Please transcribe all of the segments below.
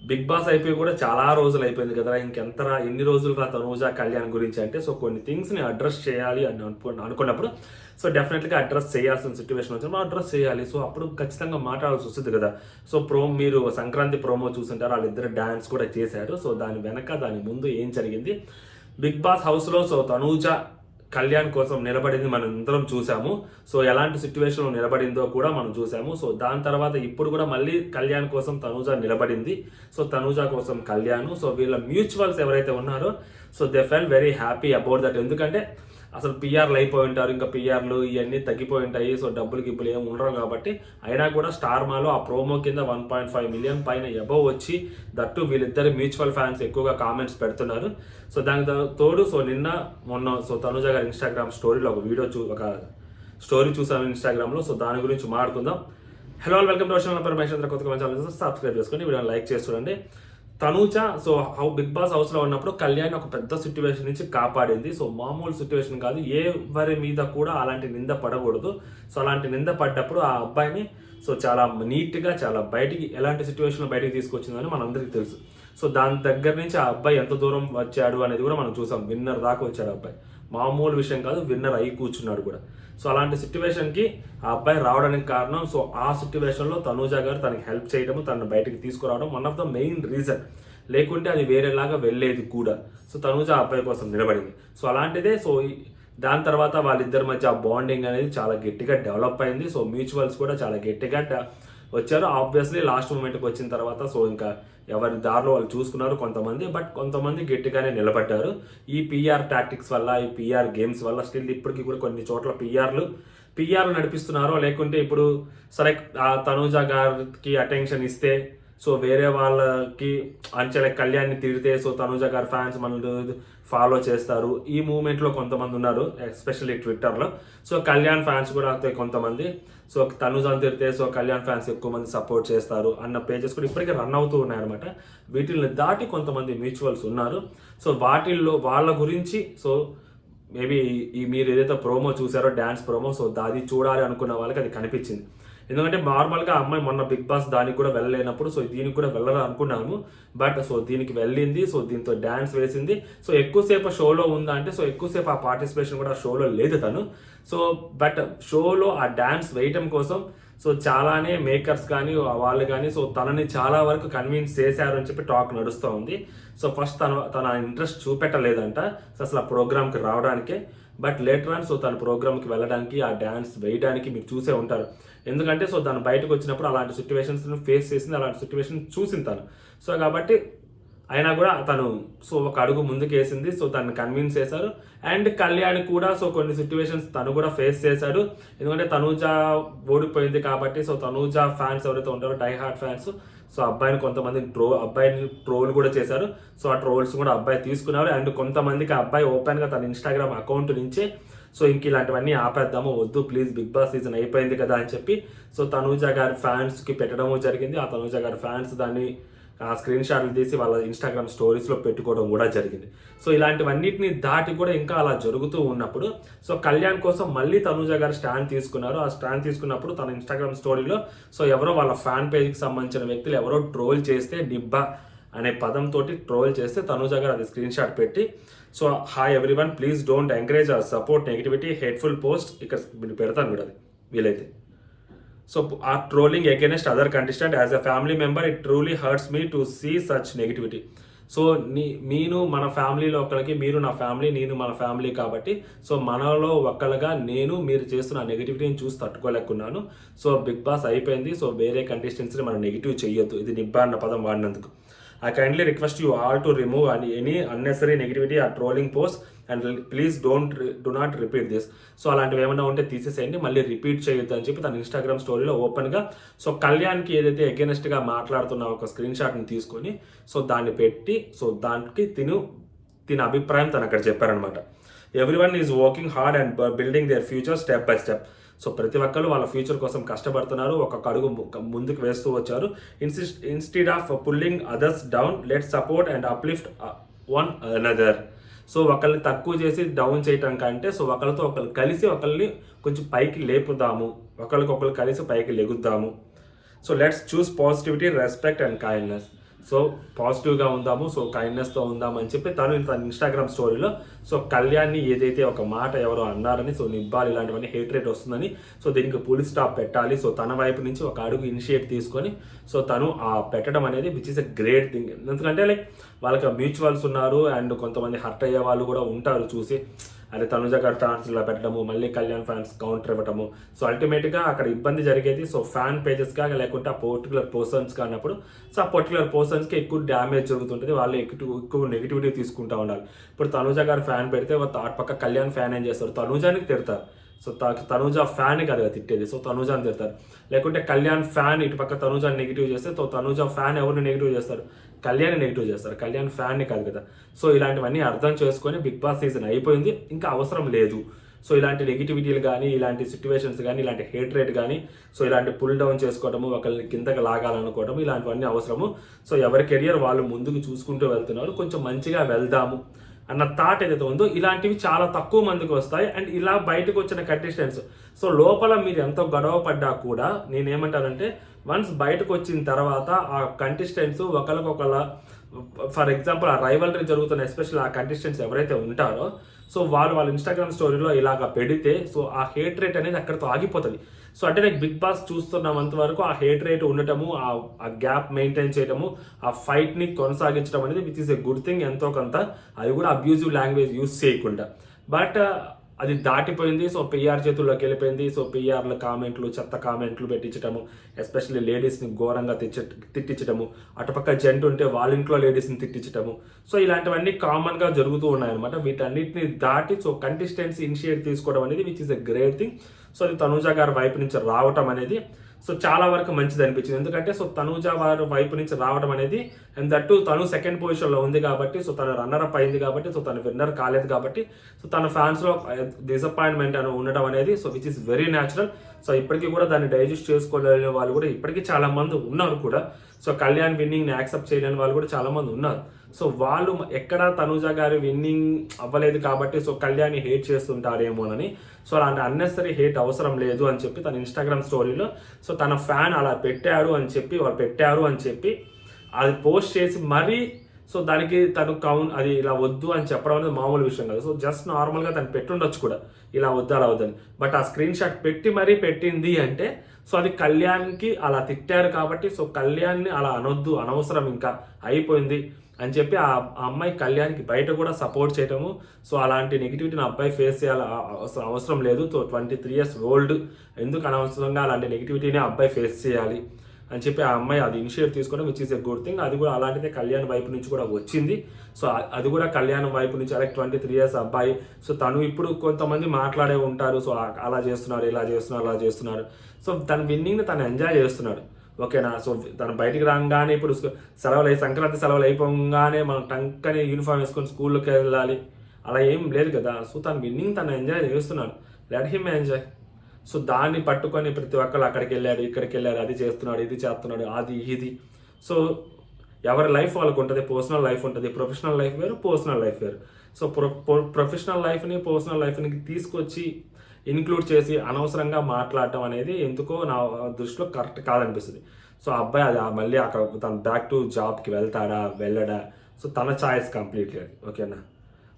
Big boss అయిపోయి కూడా చాలా రోజులు అయిపోయింది కదా, ఎన్ని రోజులుగా తనూజ కళ్యాణ్ గురించి అంటే సో కొన్ని థింగ్స్ని అడ్రస్ చేయాలి అని అనుకున్నప్పుడు సో డెఫినెట్గా అడ్రస్ చేయాల్సిన సిచ్యువేషన్ వచ్చినప్పుడు అడ్రస్ చేయాలి. సో అప్పుడు ఖచ్చితంగా మాట్లాడాల్సి వస్తుంది కదా. సో మీరు సంక్రాంతి ప్రోమో చూసుంటారు, వాళ్ళిద్దరు డ్యాన్స్ కూడా చేశారు. సో దాని వెనక దాని ముందు ఏం జరిగింది, బిగ్ బాస్ హౌస్లో సో తనూజ కళ్యాణ్ కోసం నిలబడింది మనం అందరం చూసాము. సో ఎలాంటి సిచ్యువేషన్లో నిలబడిందో కూడా మనం చూసాము. సో దాని తర్వాత ఇప్పుడు కూడా మళ్ళీ కళ్యాణ్ కోసం తనూజ నిలబడింది. సో తనూజ కోసం కళ్యాణ్, సో వీళ్ళ మ్యూచువల్స్ ఎవరైతే ఉన్నారో so they fell very happy about that. ఎందుకంటే అసలు పిఆర్లు అయిపోయి ఉంటారు, ఇంకా పిఆర్లు ఇవన్నీ తగ్గిపోయి ఉంటాయి. సో డబ్బులు గిబ్బులు ఏమి ఉండరు కాబట్టి అయినా కూడా స్టార్ మాలో ఆ ప్రోమో కింద 1.5 మిలియన్ పైన అబవ్ వచ్చి దట్టు వీళ్ళిద్దరు మ్యూచువల్ ఫ్యాన్స్ ఎక్కువగా కామెంట్స్ పెడుతున్నారు. సో దానికి తోడు సో మొన్న సో తనుజ గారి ఇన్స్టాగ్రామ్ స్టోరీలో ఒక స్టోరీ చూసాను ఇన్స్టాగ్రామ్లో. సో దాని గురించి మాట్లాడుకుందాం. హలో వెల్కమ్ టు వర్షం పరమేశ్వర. కొత్తగా ఛానల్ సబ్స్క్రైబ్ చేసుకొని వీడియోని లైక్ చేసి చూడండి. తనూజ సో బిగ్ బాస్ హౌస్లో ఉన్నప్పుడు కళ్యాణ్ ఒక పెద్ద సిచ్యువేషన్ నుంచి కాపాడింది. సో మామూలు సిచ్యువేషన్ కాదు, ఎవరి మీద కూడా అలాంటి నింద పడకూడదు. సో అలాంటి నింద పడ్డప్పుడు ఆ అబ్బాయిని సో చాలా నీట్గా చాలా బయటికి ఎలాంటి సిచ్యువేషన్ బయటికి తీసుకొచ్చిందని మనందరికీ తెలుసు. సో దాని దగ్గర నుంచి ఆ అబ్బాయి ఎంత దూరం వచ్చాడు అనేది కూడా మనం చూసాం. విన్నర్ దాకా వచ్చాడు అబ్బాయి, మామూలు విషయం కాదు, విన్నర్ అయి కూర్చున్నాడు కూడా. సో అలాంటి సిచ్యువేషన్కి ఆ అబ్బాయి రావడానికి కారణం సో ఆ సిచ్యువేషన్లో తనూజ గారు తనకి హెల్ప్ చేయడం, తనను బయటికి తీసుకురావడం one of the main reason. లేకుంటే అది వేరేలాగా వెళ్ళేది కూడా. సో తనూజ ఆ అబ్బాయి కోసం నిలబడింది. సో అలాంటిదే సో దాని తర్వాత వాళ్ళిద్దరి మధ్య ఆ బాండింగ్ అనేది చాలా గట్టిగా డెవలప్ అయింది. సో మ్యూచువల్స్ కూడా చాలా గట్టిగా వచ్చారు. ఆబ్వియస్లీ లాస్ట్ మూమెంట్కి వచ్చిన తర్వాత సో ఇంకా ఎవరి దారిలో వాళ్ళు చూసుకున్నారు కొంతమంది, బట్ కొంతమంది గట్టిగానే నిలబడ్డారు. ఈ పిఆర్ టాక్టిక్స్ వల్ల, ఈ పిఆర్ గేమ్స్ వల్ల స్టిల్ ఇప్పటికీ కూడా కొన్ని చోట్ల పిఆర్లు నడిపిస్తున్నారో, లేకుంటే ఇప్పుడు సరే తనూజ గారికి అటెన్షన్ ఇస్తే సో వేరే వాళ్ళకి అంచెల కళ్యాణ్ని తిడితే సో తనూజ గారి ఫ్యాన్స్ మనల్ని ఫాలో చేస్తారు. ఈ మూమెంట్లో కొంతమంది ఉన్నారు, ఎస్పెషల్లీ ట్విట్టర్లో. సో కళ్యాణ్ ఫ్యాన్స్ కూడా కొంతమంది సో తనూజని తిడితే సో కళ్యాణ్ ఫ్యాన్స్ ఎక్కువ మంది సపోర్ట్ చేస్తారు అన్న పేజెస్ కూడా ఇప్పటికే రన్ అవుతూ ఉన్నాయన్నమాట. వీటిని దాటి కొంతమంది మ్యూచువల్స్ ఉన్నారు. సో వాటిల్లో వాళ్ళ గురించి సో మేబీ మీరు ఏదైతే ప్రోమో చూసారో డ్యాన్స్ ప్రోమో, సో అది చూడాలి అనుకున్న వాళ్ళకి అది కనిపించింది. ఎందుకంటే నార్మల్గా అమ్మాయి మొన్న బిగ్ బాస్ దానికి కూడా వెళ్ళలేనప్పుడు సో దీనికి కూడా వెళ్ళాలని అనుకున్నాము, బట్ సో దీనికి వెళ్ళింది. సో దీంతో డ్యాన్స్ వేసింది. సో ఎక్కువసేపు షోలో ఉందా అంటే సో ఎక్కువసేపు ఆ పార్టిసిపేషన్ కూడా షోలో లేదు తను. సో బట్ షోలో ఆ డ్యాన్స్ వేయటం కోసం సో చాలానే మేకర్స్ కానీ వాళ్ళు కానీ సో తనని చాలా వరకు కన్విన్స్ చేశారు అని చెప్పి టాక్ నడుస్తూ ఉంది. సో ఫస్ట్ తన ఇంట్రెస్ట్ చూపెట్టలేదంట సో అసలు ఆ ప్రోగ్రామ్కి రావడానికే. బట్ లేటర్ ఆన్ సో తన ప్రోగ్రామ్కి వెళ్ళడానికి ఆ డ్యాన్స్ వేయడానికి మీరు చూసే ఉంటారు. ఎందుకంటే సో తను బయటకు వచ్చినప్పుడు అలాంటి సిచ్యువేషన్స్ని ఫేస్ చేసింది, అలాంటి సిచ్యువేషన్ చూసింది తను. సో కాబట్టి అయినా కూడా తను సో ఒక అడుగు ముందుకేసింది. సో తను కన్విన్స్ చేశారు. అండ్ కళ్యాణ్ కూడా సో కొన్ని సిచ్యువేషన్స్ తను కూడా ఫేస్ చేశాడు. ఎందుకంటే తనూజ ఓడిపోయింది కాబట్టి సో తనూజ ఫ్యాన్స్ ఎవరైతే ఉంటారో డై హార్ట్ ఫ్యాన్స్ సో కొంతమంది అబ్బాయిని ట్రోల్ కూడా చేశారు. సో ఆ ట్రోల్స్ కూడా అబ్బాయి తీసుకున్నారు. అండ్ కొంతమందికి అబ్బాయి ఓపెన్గా తన ఇన్స్టాగ్రామ్ అకౌంట్ నుంచే సో ఇంక ఇలాంటివన్నీ ఆపేద్దాము, వద్దు ప్లీజ్ బిగ్ బాస్ సీజన్ అయిపోయింది కదా అని చెప్పి సో తనూజ గారి ఫ్యాన్స్కి పెట్టడము జరిగింది. ఆ తనూజ గారి ఫ్యాన్స్ దాన్ని ఆ స్క్రీన్ షాట్లు తీసి వాళ్ళ ఇన్స్టాగ్రామ్ స్టోరీస్లో పెట్టుకోవడం కూడా జరిగింది. సో ఇలాంటివన్నిటిని దాటి కూడా ఇంకా అలా జరుగుతూ ఉన్నప్పుడు సో కళ్యాణ్ కోసం మళ్ళీ తనూజ గారు స్టాండ్ తీసుకున్నారు. ఆ స్టాండ్ తీసుకున్నప్పుడు తన ఇన్స్టాగ్రామ్ స్టోరీలో సో ఎవరో వాళ్ళ ఫ్యాన్ పేజ్కి సంబంధించిన వ్యక్తులు ఎవరో ట్రోల్ చేస్తే నిబ్బా అనే పదంతో ట్రోల్ చేస్తే తనూజ గారు అది స్క్రీన్ షాట్ పెట్టి so hi everyone, please don't encourage or support negativity hateful post, ఇక్కడ పెడతాను కూడా అది వీలైతే. సో ఆ trolling against other contestant as a family member it truly hurts me to see such negativity. So నేను మన ఫ్యామిలీలో ఒకరికి, మీరు నా ఫ్యామిలీ, నేను మన ఫ్యామిలీ కాబట్టి సో మనలో ఒక్కలుగా మీరు చేస్తున్న నెగిటివిటీని చూసి తట్టుకోలేకున్నాను. సో బిగ్ బాస్ అయిపోయింది. సో వేరే కంటెస్టెంట్స్ని మనం నెగిటివ్ చేయొద్దు, ఇది నిబ్బా అన్న పదం వాడినందుకు. I kindly request you all to remove any unnecessary negativity or trolling posts and please do not repeat this. So అలాంటివి ఏమైనా ఉంటే తీసేసేయండి, మళ్ళీ రిపీట్ చేయొద్దు అని చెప్పి తన ఇన్స్టాగ్రామ్ స్టోరీలో ఓపెన్గా సో కళ్యాణ్కి ఏదైతే అగైనెస్ట్గా మాట్లాడుతున్న ఒక స్క్రీన్ షాట్ని తీసుకొని సో దాన్ని పెట్టి సో దానికి తిన అభిప్రాయం తను అక్కడ చెప్పారనమాట. Everyone is working hard and building their future step by step. So ప్రతి ఒక్కరు వాళ్ళ ఫ్యూచర్ కోసం కష్టపడుతున్నారు, ఒక్కొక్క అడుగు ముందుకు వేస్తూ వచ్చారు. Instead of pulling others down, let support and uplift one another. So ఒకళ్ళని తక్కువ చేసి డౌన్ చేయటం కంటే సో ఒకరితో ఒకరు కలిసి ఒకరిని కొంచెం పైకి లేపుదాము, ఒకరికొకరు కలిసి పైకి లెగుద్దాము. So let's choose positivity, respect and kindness. So పాజిటివ్గా ఉందాము, సో కైండ్నెస్తో ఉందాము అని చెప్పి తను తన ఇన్స్టాగ్రామ్ స్టోరీలో సో కళ్యాణ్ని ఏదైతే ఒక మాట ఎవరో అన్నారని, సో నిబ్బాలు ఇలాంటివన్నీ హేట్రేట్ వస్తుందని, సో దీనికి పోలీస్ స్టాప్ పెట్టాలి, సో తన వైపు నుంచి ఒక అడుగు ఇనిషియేట్ తీసుకొని సో తను పెట్టడం అనేది which is a great thing. ఎందుకంటే లైక్ వాళ్ళకి మ్యూచువల్స్ ఉన్నారు అండ్ కొంతమంది హర్ట్ అయ్యే వాళ్ళు కూడా ఉంటారు చూసి, అరే తనుజ గారు ఫ్యాన్స్ ఇలా పెట్టడము, మళ్ళీ కళ్యాణ్ ఫ్యాన్స్ కౌంటర్ ఇవ్వటము. సో అల్టిమేట్గా అక్కడ ఇబ్బంది జరిగేది సో ఫ్యాన్ పేజెస్గా లేకుంటే ఆ పర్టికులర్ పర్సన్స్గా అన్నప్పుడు సో ఆ పర్టికులర్ పర్సన్స్కి ఎక్కువ డ్యామేజ్ జరుగుతుంటుంది, వాళ్ళు ఎక్కువ నెగిటివిటీ తీసుకుంటూ ఉండాలి. ఇప్పుడు తనుజ గారు ఫ్యాన్ పెడితే పక్క కళ్యాణ్ ఫ్యాన్ ఏం చేస్తారు, తనుజానికి తిడతారు. సో తనుజ ఫ్యాన్ కదా తిట్టేది, సో తనుజాని తిడతారు. లేకుంటే కళ్యాణ్ ఫ్యాన్ ఇటు పక్క తనుజాని నెగిటివ్ చేస్తే తనుజ ఫ్యాన్ ఎవరిని నెగిటివ్ చేస్తారు, కళ్యాణ్ నెగిటివ్ చేస్తారు, కళ్యాణ్ ఫ్యాన్ని కాదు కదా. సో ఇలాంటివన్నీ అర్థం చేసుకొని బిగ్ బాస్ సీజన్ అయిపోయింది, ఇంకా అవసరం లేదు. సో ఇలాంటి నెగిటివిటీలు కానీ, ఇలాంటి సిచ్యువేషన్స్ కానీ, ఇలాంటి హేట్ రేట్ కానీ, సో ఇలాంటి పుల్ డౌన్ చేసుకోవడము, ఒకరిని కిందకి లాగాలనుకోవడము, ఇలాంటివన్నీ అవసరము. సో ఎవరి కెరియర్ వాళ్ళు ముందుకు చూసుకుంటూ వెళ్తున్నారు, కొంచెం మంచిగా వెళ్దాము అన్న థాట్ ఏదైతే ఉందో ఇలాంటివి చాలా తక్కువ మందికి వస్తాయి. అండ్ ఇలా బయటకు వచ్చిన కంటెస్టెంట్స్ సో లోపల మీరు ఎంతో గొడవ పడ్డా కూడా నేనేమంటానంటే వన్స్ బయటకు వచ్చిన తర్వాత ఆ కంటెస్టెంట్స్ ఒకరికొకళ్ళ ఫర్ ఎగ్జాంపుల్ ఆ రైవలరీ జరుగుతున్న ఎస్పెషల్ ఆ కంటెస్టెంట్స్ ఎవరైతే ఉంటారో సో వాళ్ళ ఇన్స్టాగ్రామ్ స్టోరీలో ఇలాగ పెడితే సో ఆ హేట్ రేట్ అనేది అక్కడితో ఆగిపోతుంది. సో అంటే లైక్ బిగ్ బాస్ చూస్తున్నంత వరకు ఆ హేట్ రేట్ ఉండటము, ఆ గ్యాప్ మెయింటైన్ చేయడము, ఆ ఫైట్ని కొనసాగించడం అనేది which is a good thing ఎంతో కొంత, అది కూడా అబ్యూజివ్ లాంగ్వేజ్ యూజ్ చేయకుండా. బట్ అది దాటిపోయింది. సో పిఆర్ చేతుల్లోకి వెళ్ళిపోయింది. సో పిఆర్ల కామెంట్లు, చెత్త కామెంట్లు పెట్టించడము, ఎస్పెషల్లీ లేడీస్ని ఘోరంగా తిట్టించడము, అటుపక్క జంట ఉంటే వాళ్ళ ఇంట్లో లేడీస్ని తిట్టించడము. సో ఇలాంటివన్నీ కామన్గా జరుగుతూ ఉన్నాయన్నమాట. వీటన్నిటిని దాటి సో కంటెస్టెంట్స్ ఇనిషియేట్ తీసుకోవడం అనేది which is a great thing. So అది తనూజ గారి వైపు నుంచి రావటం అనేది సో చాలా వరకు మంచిది అనిపించింది. ఎందుకంటే సో తనూజ వారి వైపు నుంచి రావడం అనేది అండ్ దట్టు తను సెకండ్ పొజిషన్లో ఉంది కాబట్టి, సో తను రన్నర్ అప్ అయింది కాబట్టి, సో తను విన్నర్ కాలేదు కాబట్టి, సో తన ఫ్యాన్స్లో డిసప్పాయింట్మెంట్ అని ఉండడం అనేది so which is very natural. So ఇప్పటికీ కూడా దాన్ని డైజెస్ట్ చేసుకోలేని వాళ్ళు కూడా ఇప్పటికీ చాలా మంది ఉన్నారు కూడా. సో కళ్యాణ్ విన్నింగ్ని యాక్సెప్ట్ చేయలేని వాళ్ళు కూడా చాలా మంది ఉన్నారు. సో వాళ్ళు ఎక్కడ తనూజ గారి విన్నింగ్ అవ్వలేదు కాబట్టి సో కళ్యాణ్ని హేట్ చేస్తుంటారేమోనని, సో అలాంటి అన్నెసరీ హేట్ అవసరం లేదు అని చెప్పి తన ఇన్స్టాగ్రామ్ స్టోరీలో సో తన ఫ్యాన్ అలా పెట్టారు అని చెప్పి అది పోస్ట్ చేసి మరీ సో దానికి తను అది ఇలా వద్దు అని చెప్పడం అనేది మామూలు విషయం కాదు. సో జస్ట్ నార్మల్గా తను పెట్టుండొచ్చు కూడా ఇలా వద్దు అలా వద్దని, బట్ ఆ స్క్రీన్ షాట్ పెట్టి మరీ పెట్టింది అంటే సో అది కళ్యాణ్కి అలా తిట్టారు కాబట్టి సో కళ్యాణ్ని అలా అనొద్దు, అనవసరం ఇంకా అయిపోయింది అని చెప్పి ఆ అమ్మాయి కళ్యాణ్కి బయట కూడా సపోర్ట్ చేయటము. సో అలాంటి నెగిటివిటీని అబ్బాయి ఫేస్ చేయాలి అవసరం లేదు. సో 23 years ఓల్డ్, ఎందుకు అనవసరంగా అలాంటి నెగిటివిటీని అబ్బాయి ఫేస్ చేయాలి అని చెప్పి ఆ అమ్మాయి అది ఇనిషియేట్ తీసుకోవడం which is a good thing. అది కూడా అలాంటిదే కళ్యాణ్ వైపు నుంచి కూడా వచ్చింది. సో అది కూడా కళ్యాణ్ వైపు నుంచి అలాగే 23 years అబ్బాయి. సో తను ఇప్పుడు కొంతమంది మాట్లాడే ఉంటారు, సో అలా చేస్తున్నారు, ఇలా చేస్తున్నారు, అలా చేస్తున్నారు. సో తన విన్నింగ్ని తను ఎంజాయ్ చేస్తున్నాడు, ఓకేనా. సో తను బయటికి రాగానే ఇప్పుడు సంక్రాంతి సెలవులు అయిపోగానే మనం టంకని యూనిఫామ్ వేసుకొని స్కూల్లోకి వెళ్ళాలి అలా ఏం లేదు కదా. సో తను విన్నింగ్ తను ఎంజాయ్ చేస్తున్నాడు, లెట్ హిమ్ ఎంజాయ్. సో దాన్ని పట్టుకొని ప్రతి ఒక్కరు అక్కడికి వెళ్ళారు, ఇక్కడికి వెళ్ళారు, అది చేస్తున్నాడు, ఇది చేస్తున్నాడు, అది ఇది. సో ఎవరి లైఫ్ వాళ్ళకు ఉంటుంది, పర్సనల్ లైఫ్ ఉంటుంది, ప్రొఫెషనల్ లైఫ్ వేరు, పర్సనల్ లైఫ్ వేరు. సో ప్రొఫెషనల్ లైఫ్ని పర్సనల్ లైఫ్ని తీసుకొచ్చి ఇన్క్లూడ్ చేసి అనవసరంగా మాట్లాడటం అనేది ఎందుకో నా దృష్టిలో కరెక్ట్ కాదనిపిస్తుంది. సో అబ్బాయి అది మళ్ళీ అక్కడ తను బ్యాక్ టు జాబ్కి వెళ్ళడా సో తన ఛాయిస్ కంప్లీట్లీ, ఓకేనా.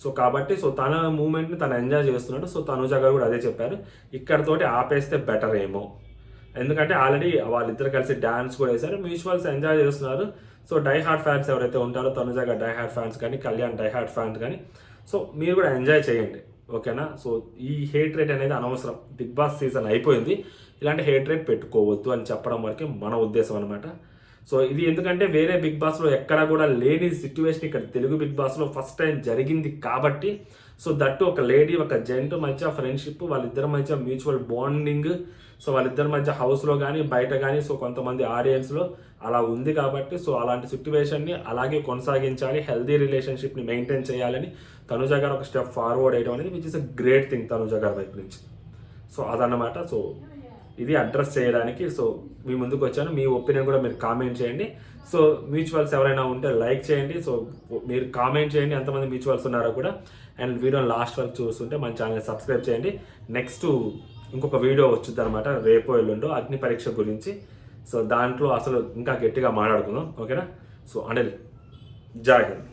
సో కాబట్టి సో తన మూమెంట్ని తను ఎంజాయ్ చేస్తున్నాడు. సో తనుజ గారు కూడా అదే చెప్పారు, ఇక్కడతోటి ఆపేస్తే బెటర్ ఏమో, ఎందుకంటే ఆల్రెడీ వాళ్ళిద్దరు కలిసి డ్యాన్స్ కూడా వేశారు, మ్యూచువల్స్ ఎంజాయ్ చేస్తున్నారు. సో డై హార్ట్ ఫ్యాన్స్ ఎవరైతే ఉంటారో తనుజ గారు డై హార్ట్ ఫ్యాన్స్ కానీ, కళ్యాణ్ డై హార్ట్ ఫ్యాన్స్ కానీ, సో మీరు కూడా ఎంజాయ్ చేయండి, ఓకేనా. సో ఈ హేట్ రేట్ అనేది అనవసరం, బిగ్ బాస్ సీజన్ అయిపోయింది, ఇలాంటి హేట్ రేట్ పెట్టుకోవద్దు అని చెప్పడం వరకే మన ఉద్దేశం అనమాట. సో ఇది ఎందుకంటే వేరే బిగ్ బాస్లో ఎక్కడా కూడా లేని సిచ్యువేషన్ ఇక్కడ తెలుగు బిగ్ బాస్లో ఫస్ట్ టైం జరిగింది కాబట్టి, సో దట్టు ఒక లేడీ ఒక జెంట్ మధ్య ఫ్రెండ్షిప్, వాళ్ళిద్దరి మధ్య మ్యూచువల్ బాండింగ్, సో వాళ్ళిద్దరి మధ్య హౌస్లో కానీ బయట కానీ సో కొంతమంది ఆడియన్స్లో అలా ఉంది కాబట్టి సో అలాంటి సిచ్యువేషన్ని అలాగే కొనసాగించాలి, హెల్దీ రిలేషన్షిప్ని మెయింటైన్ చేయాలని తనుజ గారు ఒక స్టెప్ ఫార్వర్డ్ వేయడం అనేది which is a great thing Tanuja గారి వైపు నుంచి. సో అదన్నమాట. సో ఇది అడ్రస్ చేయడానికి సో మీ ముందుకు వచ్చాను. మీ ఒపీనియన్ కూడా మీరు కామెంట్ చేయండి. సో మ్యూచువల్స్ ఎవరైనా ఉంటే లైక్ చేయండి. సో మీరు కామెంట్ చేయండి ఎంతమంది మ్యూచువల్స్ ఉన్నారో కూడా. అండ్ వీడియో లాస్ట్ వరకు చూస్తుంటే మన ఛానల్ని సబ్స్క్రైబ్ చేయండి. నెక్స్ట్ ఇంకొక వీడియో వచ్చింది అనమాట, రేపో ఎల్లుండో అగ్ని పరీక్ష గురించి. సో దాంట్లో అసలు ఇంకా గట్టిగా మాట్లాడుకుందాం, ఓకేనా. సో అనిల్, జై హింద్.